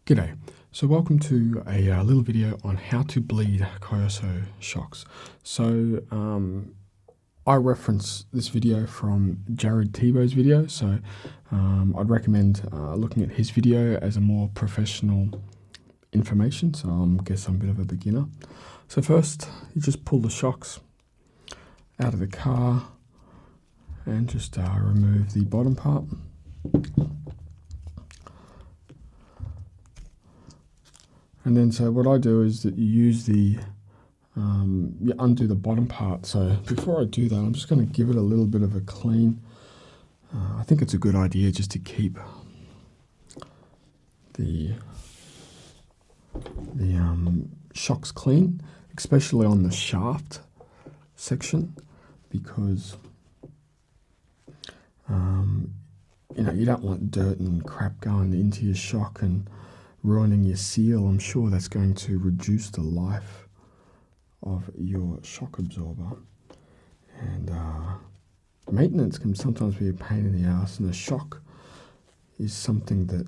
G'day. So welcome to a little video on how to bleed Kyosho shocks. So I reference this video from Jared Tebow's video, so I'd recommend looking at his video as a more professional information. So I guess I'm a bit of a beginner. So first, you just pull the shocks out of the car and just remove the bottom part. And then so what I do is that you use you undo the bottom part. So before I do that, I'm just going to give it a little bit of a clean. I think it's a good idea just to keep the shocks clean, especially on the shaft section, because you don't want dirt and crap going into your shock and ruining your seal. I'm sure that's going to reduce the life of your shock absorber, and maintenance can sometimes be a pain in the ass, and the shock is something that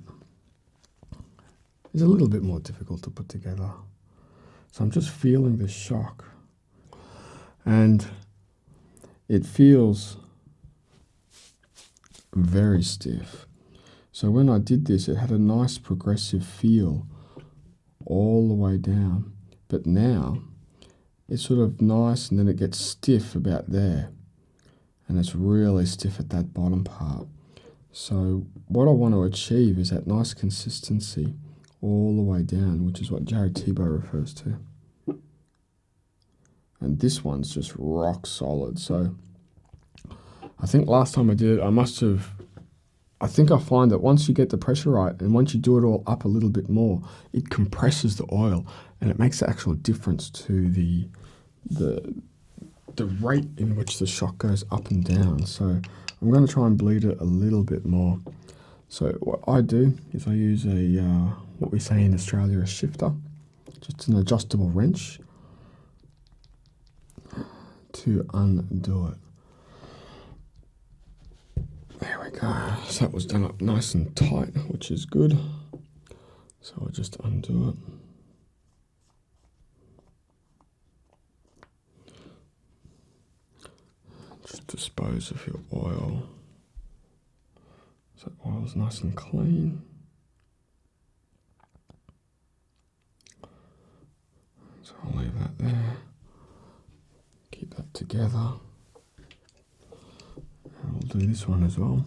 is a little bit more difficult to put together. So I'm just feeling the shock, and it feels very stiff. So when I did this, it had a nice progressive feel all the way down, but now it's sort of nice and then it gets stiff about there, and it's really stiff at that bottom part. So what I want to achieve is that nice consistency all the way down, which is what Jared Tebow refers to. And this one's just rock solid. So I think last time I did it, I think I find that once you get the pressure right and once you do it all up a little bit more, it compresses the oil and it makes the actual difference to the rate in which the shock goes up and down. So I'm going to try and bleed it a little bit more. So what I do is I use what we say in Australia, a shifter, just an adjustable wrench to undo it. There we go. So that was done up nice and tight, which is good. So I'll just undo it. Just dispose of your oil. So oil's nice and clean. So I'll leave that there. Keep that together. And we'll do this one as well.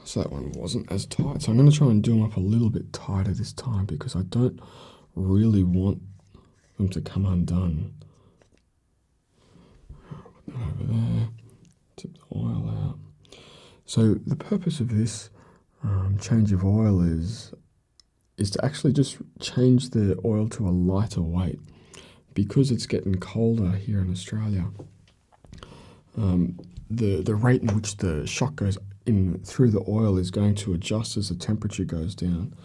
So that one wasn't as tight. So I'm going to try and do them up a little bit tighter this time because I don't really want them to come undone. Put that over there. Tip the oil out. So the purpose of this change of oil is to actually just change the oil to a lighter weight, because it's getting colder here in Australia. The rate in which the shock goes in through the oil is going to adjust as the temperature goes down.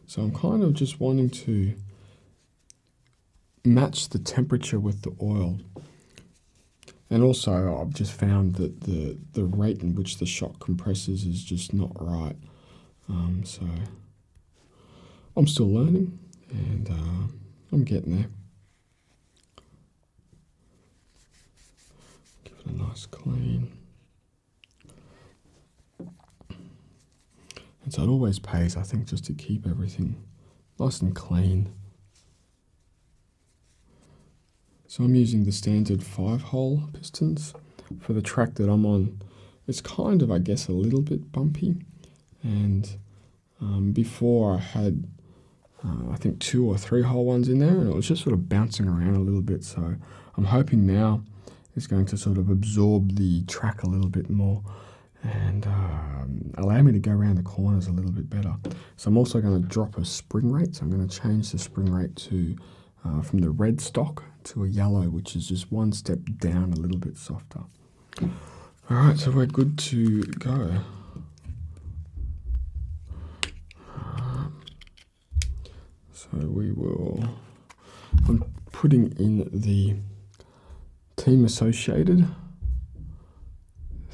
So I'm kind of just wanting to match the temperature with the oil. And also I've just found that the rate in which the shock compresses is just not right. So I'm still learning, and I'm getting there. Give it a nice clean. And so it always pays, I think, just to keep everything nice and clean. So I'm using the standard 5-hole pistons for the track that I'm on. It's kind of, I guess, a little bit bumpy. And before I had, I think 2 or 3-hole ones in there, and it was just sort of bouncing around a little bit. So I'm hoping now it's going to sort of absorb the track a little bit more and allow me to go around the corners a little bit better. So I'm also going to drop a spring rate. So I'm going to change the spring rate to from the red stock to a yellow, which is just one step down, a little bit softer. All right, so we're good to go. So we will putting in the team associated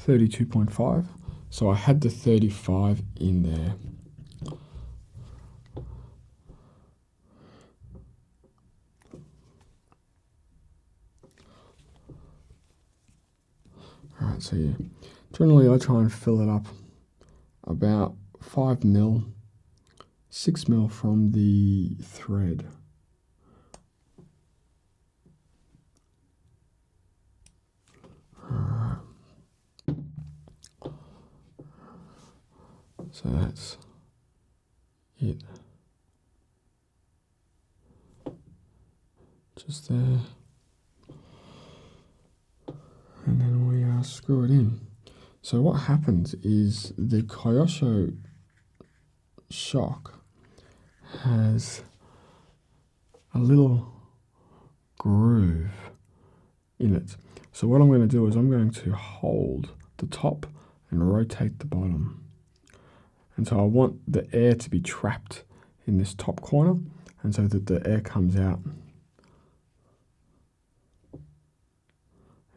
32.5. So I had the 35 in there. Alright, so yeah, generally I try and fill it up about 5 mil, 6 mil from the thread. Alright. So that's it. Just there. And then we screw it in. So what happens is the Kyosho shock has a little groove in it. So what I'm going to do is I'm going to hold the top and rotate the bottom. And so I want the air to be trapped in this top corner, and so that the air comes out.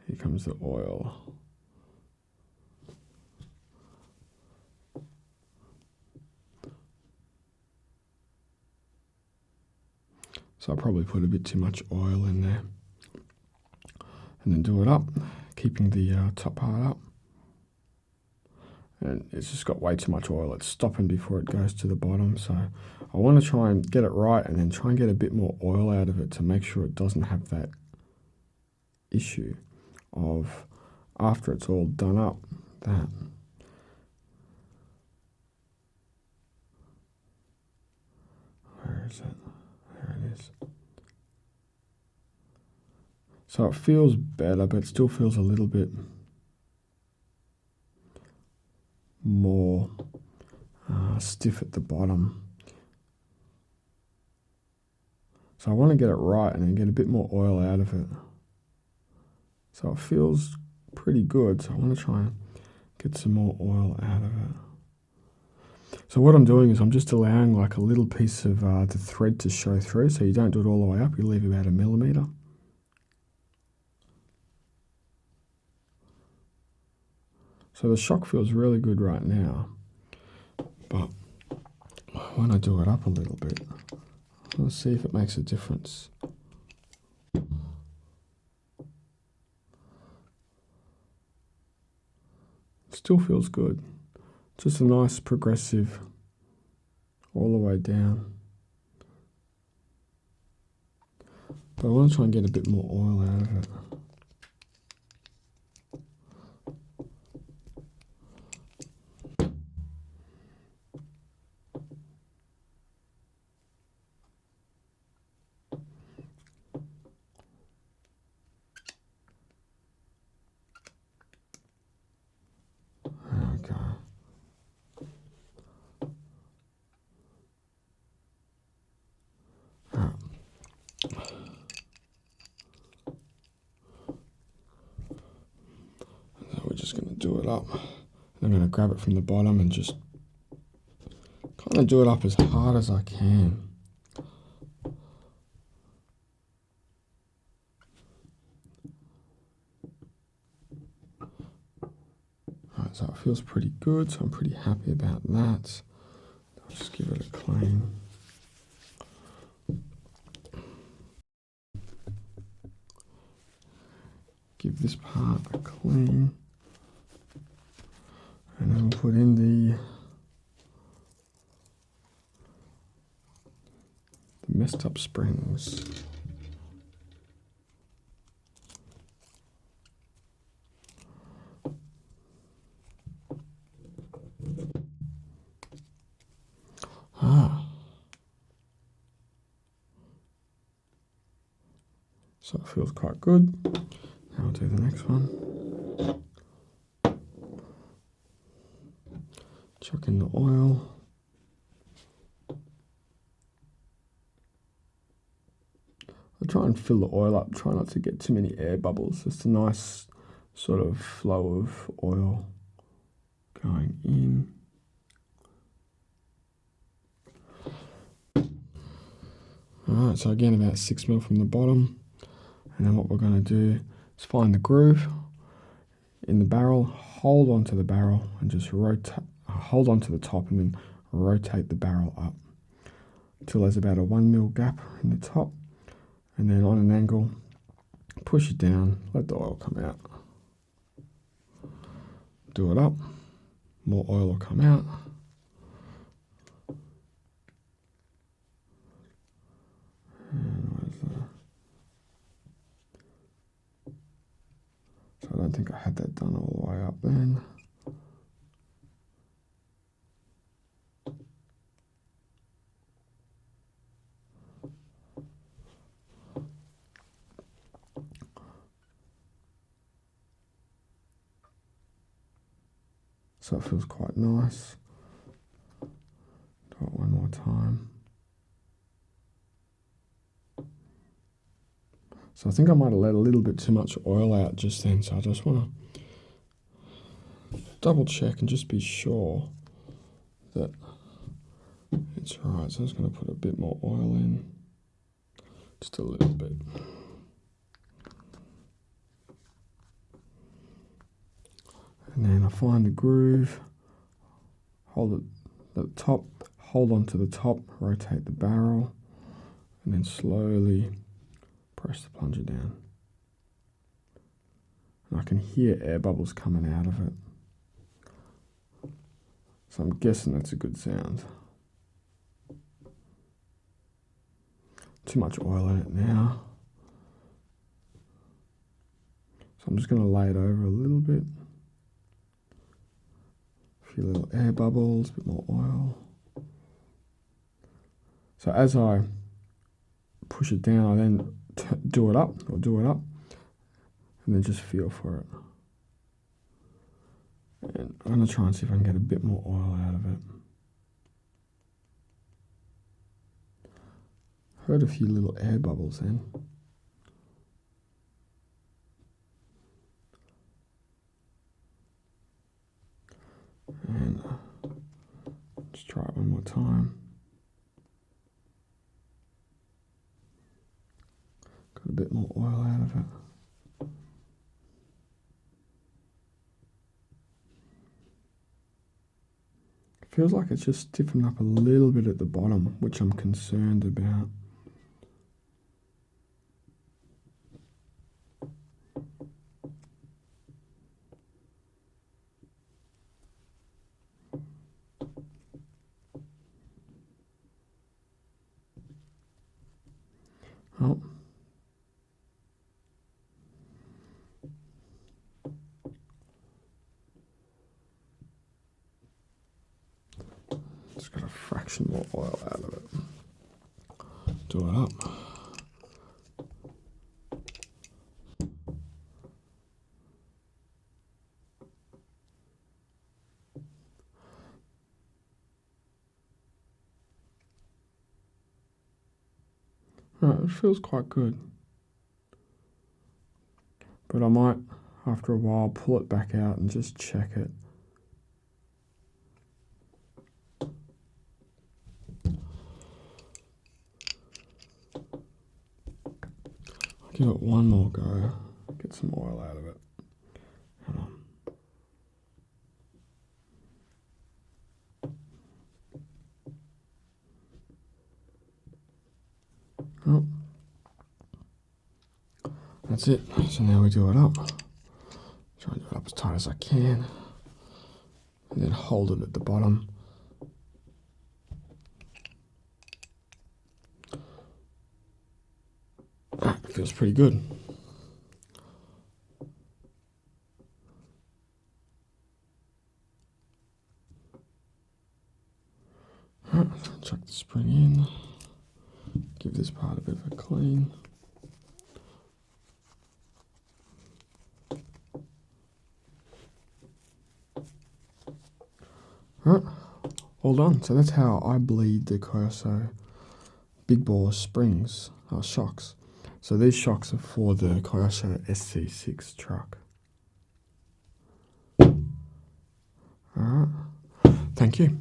Here comes the oil. So I'll probably put a bit too much oil in there. And then do it up, keeping the top part up. And it's just got way too much oil. It's stopping before it goes to the bottom. So I want to try and get it right and then try and get a bit more oil out of it to make sure it doesn't have that issue of, after it's all done up, that. Where is it? There it is. So it feels better, but it still feels a little bit more stiff at the bottom. So I want to get it right and then get a bit more oil out of it. So it feels pretty good. So I want to try and get some more oil out of it. So what I'm doing is I'm just allowing like a little piece of the thread to show through. So you don't do it all the way up. You leave about 1 millimeter. So the shock feels really good right now. But when I do it up a little bit, let's see if it makes a difference. Still feels good. Just a nice progressive all the way down. But I want to try and get a bit more oil out of it. Do it up. I'm going to grab it from the bottom and just kind of do it up as hard as I can. Right, so it feels pretty good, so I'm pretty happy about that. I'll just give it a clean. Give this part a clean. And then we'll put in the messed up springs. So it feels quite good. Now I'll do the next one. Chuck in the oil. I try and fill the oil up, try not to get too many air bubbles. Just a nice sort of flow of oil going in. Alright, so again about 6mm from the bottom, and then what we're going to do is find the groove in the barrel, hold onto the barrel and just rotate, hold onto the top and then rotate the barrel up until there's about a 1mm gap in the top, and then on an angle push it down, let the oil come out, do it up, more oil will come out. So I don't think I had that done all the way up then. So it feels quite nice. Do it one more time. So I think I might have let a little bit too much oil out just then, so I just want to double check and just be sure that it's right. So I'm just going to put a bit more oil in, just a little bit. And then I find the groove, hold it at the top, hold on to the top, rotate the barrel, and then slowly press the plunger down. And I can hear air bubbles coming out of it. So I'm guessing that's a good sound. Too much oil in it now. So I'm just going to lay it over a little bit. A few little air bubbles, a bit more oil. So as I push it down, I then do it up, and then just feel for it. And I'm going to try and see if I can get a bit more oil out of it. Heard a few little air bubbles then. And just try it one more time. Got a bit more oil out of it. Feels like it's just stiffened up a little bit at the bottom, which I'm concerned about. Oh. Just got a fraction more oil out of it. Do it up. Right, it feels quite good. But I might, after a while, pull it back out and just check it. I'll give it one more go, get some oil out of it. Hang on. Oh. That's it. So now we do it up. Try and do it up as tight as I can. And then hold it at the bottom. It feels pretty good. Alright, chuck the spring in. Give this part a bit of a clean. Alright, all done. So that's how I bleed the Kyosho big bore springs, shocks. So these shocks are for the Kyosho SC6 truck. Alright, thank you.